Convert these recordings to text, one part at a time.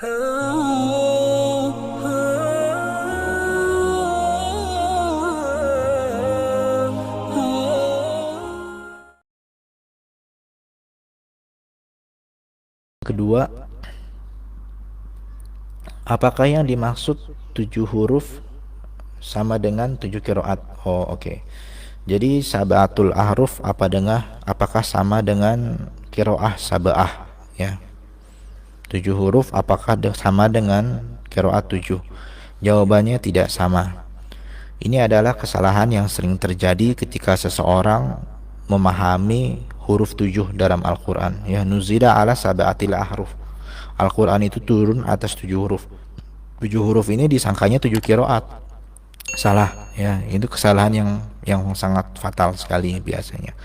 Kedua, apakah yang dimaksud 7 huruf sama dengan 7 qiraat? Oh, oke. Jadi sab'atul ahruf apakah sama dengan qiraah sab'ah, ya. 7 huruf apakah sama dengan qiraat 7? Jawabannya tidak sama. Ini adalah kesalahan yang sering terjadi ketika seseorang memahami huruf 7 dalam Al-Quran. Ya, nuzila ala sab'atil ahruf. Al-Quran itu turun atas 7 huruf. 7 huruf ini disangkanya 7 qiraat. Salah, ya. Itu kesalahan yang sangat fatal sekali biasanya.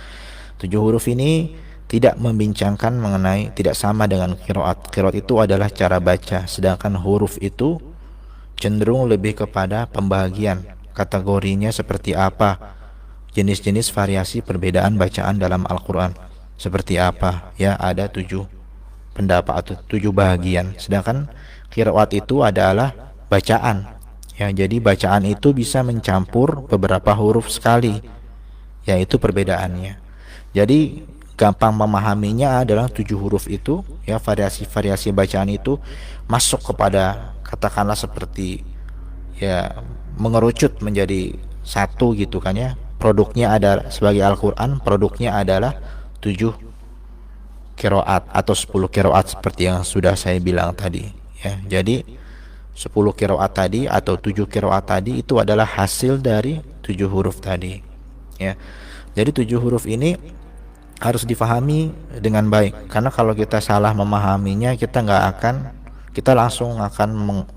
7 huruf ini tidak membincangkan mengenai, tidak sama dengan qiraat. Qiraat itu adalah cara baca, sedangkan huruf itu cenderung lebih kepada pembagian. Kategorinya seperti apa, jenis-jenis variasi perbedaan bacaan dalam Al-Quran seperti apa, ya. Ada 7 pendapat atau 7 bagian, sedangkan qiraat itu adalah bacaan, ya. Jadi bacaan itu bisa mencampur beberapa huruf sekali, yaitu perbedaannya. Jadi gampang memahaminya adalah 7 huruf itu, ya. Variasi-variasi bacaan itu masuk kepada, katakanlah seperti, ya, mengerucut menjadi satu gitu kan, ya. Produknya adalah, sebagai Al-Quran, produknya adalah 7 qiraat atau 10 qiraat seperti yang sudah saya bilang tadi, ya. Jadi 10 qiraat tadi atau 7 qiraat tadi itu adalah hasil dari 7 huruf tadi, ya. Jadi 7 huruf ini harus difahami dengan baik, karena kalau kita salah memahaminya, kita langsung akan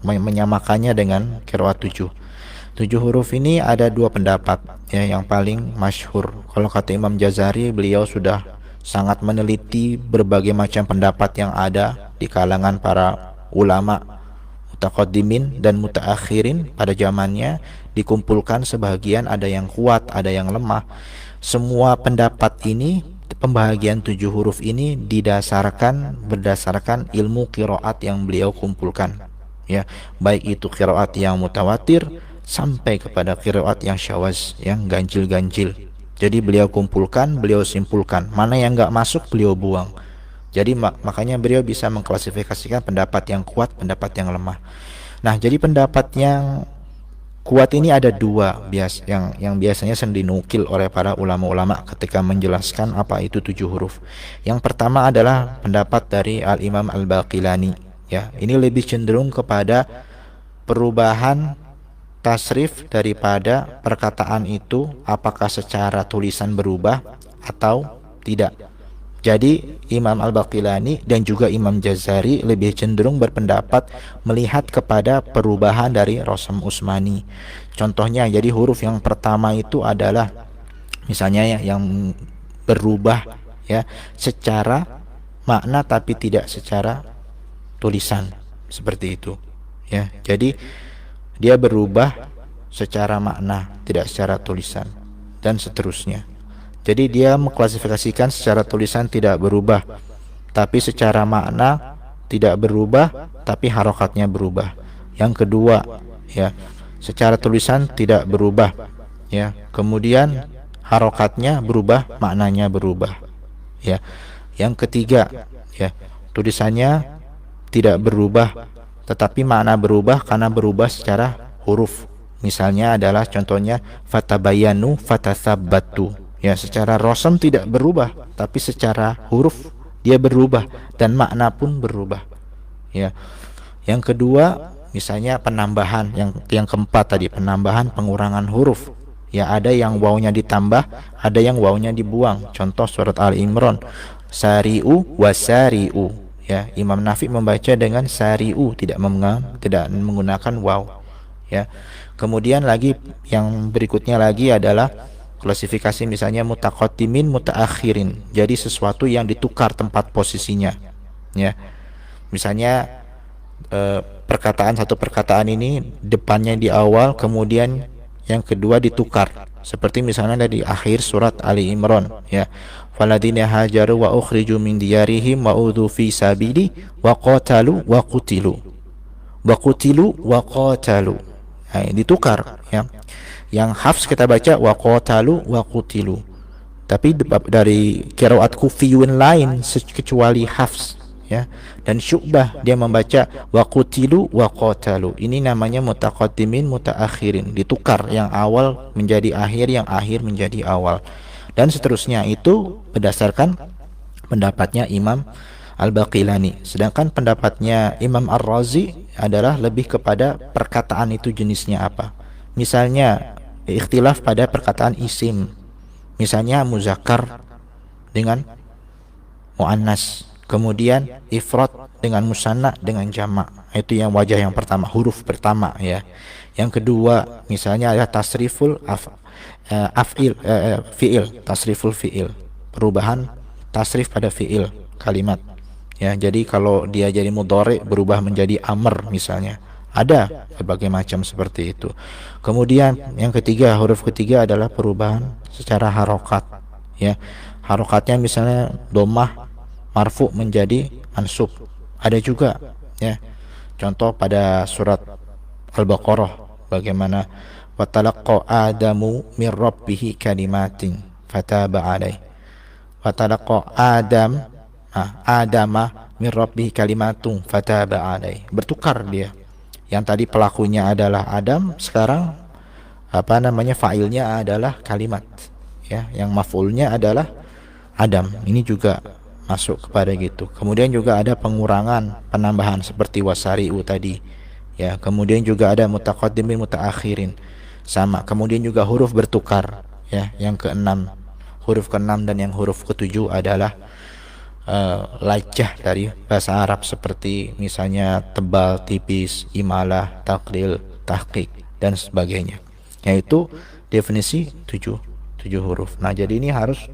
menyamakannya dengan qiraat 7. 7 huruf ini ada 2 pendapat, ya. Yang paling masyhur, kalau kata Imam Jazari, beliau sudah sangat meneliti berbagai macam pendapat yang ada di kalangan para ulama mutaqaddimin dan mutaakhirin pada zamannya, dikumpulkan sebagian, ada yang kuat, ada yang lemah. Semua pendapat ini, pembahagian 7 huruf ini berdasarkan ilmu qiraat yang beliau kumpulkan, ya. Baik itu qiraat yang mutawatir sampai kepada qiraat yang syawaz, yang ganjil-ganjil. Jadi beliau kumpulkan, beliau simpulkan, mana yang enggak masuk beliau buang. Jadi makanya beliau bisa mengklasifikasikan pendapat yang kuat, pendapat yang lemah. Nah, jadi pendapat yang kuat ini ada 2 yang biasanya sering dinukil oleh para ulama-ulama ketika menjelaskan apa itu 7 huruf. Yang pertama adalah pendapat dari Al-Imam Al-Baqilani, ya. Ini lebih cenderung kepada perubahan tasrif daripada perkataan itu, apakah secara tulisan berubah atau tidak. Jadi Imam Al-Baqilani dan juga Imam Jazari lebih cenderung berpendapat melihat kepada perubahan dari Rasam Utsmani. Contohnya, jadi huruf yang pertama itu adalah misalnya, yang berubah, ya, secara makna tapi tidak secara tulisan, seperti itu, ya. Jadi dia berubah secara makna, tidak secara tulisan, dan seterusnya. Jadi dia mengklasifikasikan secara tulisan tidak berubah, tapi secara makna tidak berubah, tapi harokatnya berubah. Yang kedua, ya, secara tulisan tidak berubah, ya. Kemudian harokatnya berubah, maknanya berubah, ya. Yang ketiga, ya, tulisannya tidak berubah, tetapi makna berubah karena berubah secara huruf. Misalnya adalah contohnya fatabayanu fatatsabbatu, ya. Secara rasam tidak berubah, tapi secara huruf dia berubah dan makna pun berubah, ya. Yang kedua, misalnya penambahan, yang keempat tadi, penambahan pengurangan huruf, ya. Ada yang wawnya ditambah, ada yang wawnya dibuang. Contoh surat Al-Imran, sari'u wasari'u, ya. Imam Nafi membaca dengan sari'u, tidak menggunakan waw, ya. Kemudian lagi yang berikutnya lagi adalah klasifikasi, misalnya mutaqaddimin mutaakhirin. Jadi sesuatu yang ditukar tempat posisinya, ya. Misalnya satu perkataan ini depannya di awal, kemudian yang kedua ditukar, seperti misalnya dari akhir surat Ali Imran, ya. Faladina hajaru wa ukhriju min diyarihim wa udhu fi sabili wa qatalu wa qutilu. wa qutilu wa qatalu. Nah, ditukar ya. Yang Hafs kita baca wa qatalu wa qutilu. Tapi dari qiraat kufiyun lain kecuali Hafs ya, dan Syu'bah dia membaca wa qutilu wa qatalu. Ini namanya mutaqaddimin mutaakhirin, ditukar yang awal menjadi akhir, yang akhir menjadi awal, dan seterusnya. Itu berdasarkan pendapatnya Imam Al-Baqilani. Sedangkan pendapatnya Imam Ar-Razi adalah lebih kepada perkataan itu jenisnya apa. Misalnya ikhtilaf pada perkataan isim, misalnya muzakkar dengan muannas, kemudian ifrad dengan musanna dengan jamak. Itu yang wajah yang pertama, huruf pertama ya. Yang kedua misalnya adalah tasriful fiil, tasriful fiil, perubahan tasrif pada fiil kalimat ya. Jadi kalau dia jadi mudhari berubah menjadi amr misalnya, ada berbagai macam seperti itu. Kemudian yang ketiga, huruf ketiga adalah perubahan secara harokat ya. Harokatnya misalnya domah marfu menjadi mansub, ada juga ya. Contoh pada surat Al-Baqarah, bagaimana watalaqqa adamu mir rabbihi kalimatin fataba alaih. Watalaqqa adama mir rabbihi kalimatun fataba alaih. Bertukar dia. Yang tadi pelakunya adalah Adam, sekarang fa'ilnya adalah kalimat ya, yang maf'ulnya adalah Adam. Ini juga masuk kepada gitu. Kemudian juga ada pengurangan, penambahan seperti wasari'u tadi ya. Kemudian juga ada mutaqaddimin mutaakhirin, sama. Kemudian juga huruf bertukar ya. Yang keenam, huruf keenam dan yang huruf ketujuh adalah lajah dari bahasa Arab, seperti misalnya tebal, tipis, imalah, taklil, tahqiq dan sebagainya. Yaitu definisi tujuh huruf. Nah, jadi ini harus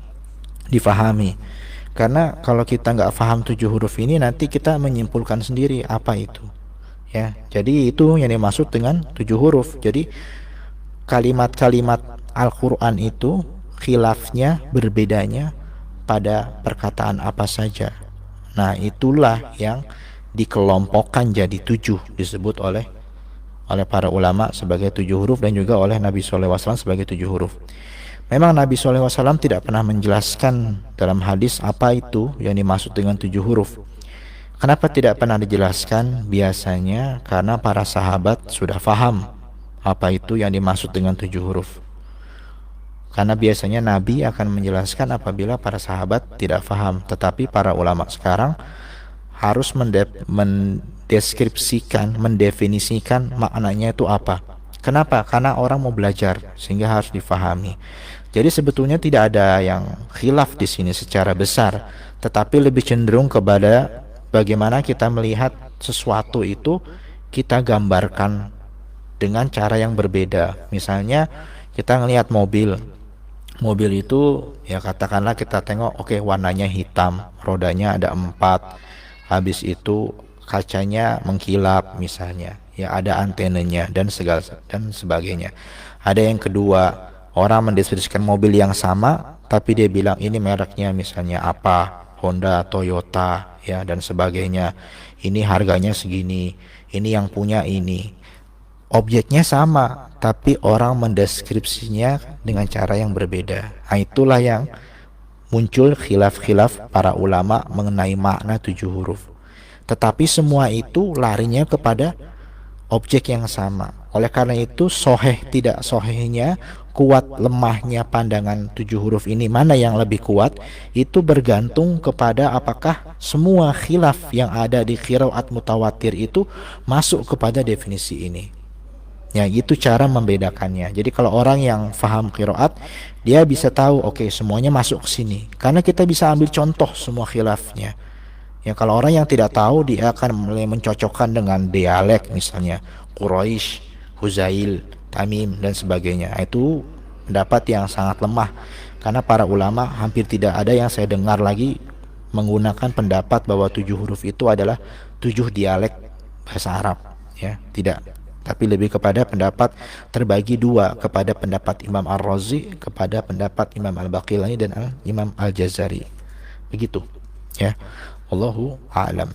difahami, karena kalau kita nggak paham 7 huruf ini, nanti kita menyimpulkan sendiri apa itu ya. Jadi itu yang dimaksud dengan 7 huruf. Jadi kalimat-kalimat Al-Quran itu khilafnya, berbedanya pada perkataan apa saja. Nah, itulah yang dikelompokkan jadi 7, disebut oleh para ulama sebagai 7 huruf, dan juga oleh Nabi SAW sebagai 7 huruf. Memang Nabi SAW tidak pernah menjelaskan dalam hadis apa itu yang dimaksud dengan 7 huruf. Kenapa tidak pernah dijelaskan? Biasanya karena para sahabat sudah faham apa itu yang dimaksud dengan 7 huruf. Karena biasanya Nabi akan menjelaskan apabila para sahabat tidak faham. Tetapi para ulama sekarang harus mendeskripsikan, mendefinisikan maknanya itu apa. Kenapa? Karena orang mau belajar, sehingga harus difahami. Jadi sebetulnya tidak ada yang khilaf di sini secara besar, tetapi lebih cenderung kepada bagaimana kita melihat sesuatu itu, kita gambarkan dengan cara yang berbeda. Misalnya kita ngelihat mobil itu ya, katakanlah kita tengok, oke, warnanya hitam, rodanya ada 4, habis itu kacanya mengkilap misalnya ya, ada antenanya dan sebagainya. Ada yang kedua, orang mendeskripsikan mobil yang sama tapi dia bilang ini mereknya misalnya apa, Honda, Toyota ya, dan sebagainya. Ini harganya segini, ini yang punya ini. Objeknya sama, tapi orang mendeskripsinya dengan cara yang berbeda. Nah, itulah yang muncul khilaf-khilaf para ulama mengenai makna 7 huruf. Tetapi semua itu larinya kepada objek yang sama. Oleh karena itu, soheh tidak sohehnya, kuat lemahnya pandangan 7 huruf ini, mana yang lebih kuat, itu bergantung kepada apakah semua khilaf yang ada di qiraat mutawatir itu masuk kepada definisi ini. Ya, itu cara membedakannya. Jadi kalau orang yang faham qiraat, dia bisa tahu, oke, semuanya masuk ke sini. Karena kita bisa ambil contoh semua khilafnya. Ya, kalau orang yang tidak tahu, dia akan mulai mencocokkan dengan dialek, misalnya Quraisy, Huzail, Tamim dan sebagainya. Itu pendapat yang sangat lemah, karena para ulama hampir tidak ada yang saya dengar lagi menggunakan pendapat bahwa 7 huruf itu adalah 7 dialek bahasa Arab. Ya, tidak. Tapi lebih kepada pendapat terbagi 2, kepada pendapat Imam Ar-Razi, kepada pendapat Imam Al-Baqilani dan Imam Al-Jazari. Begitu ya. Wallahu a'lam.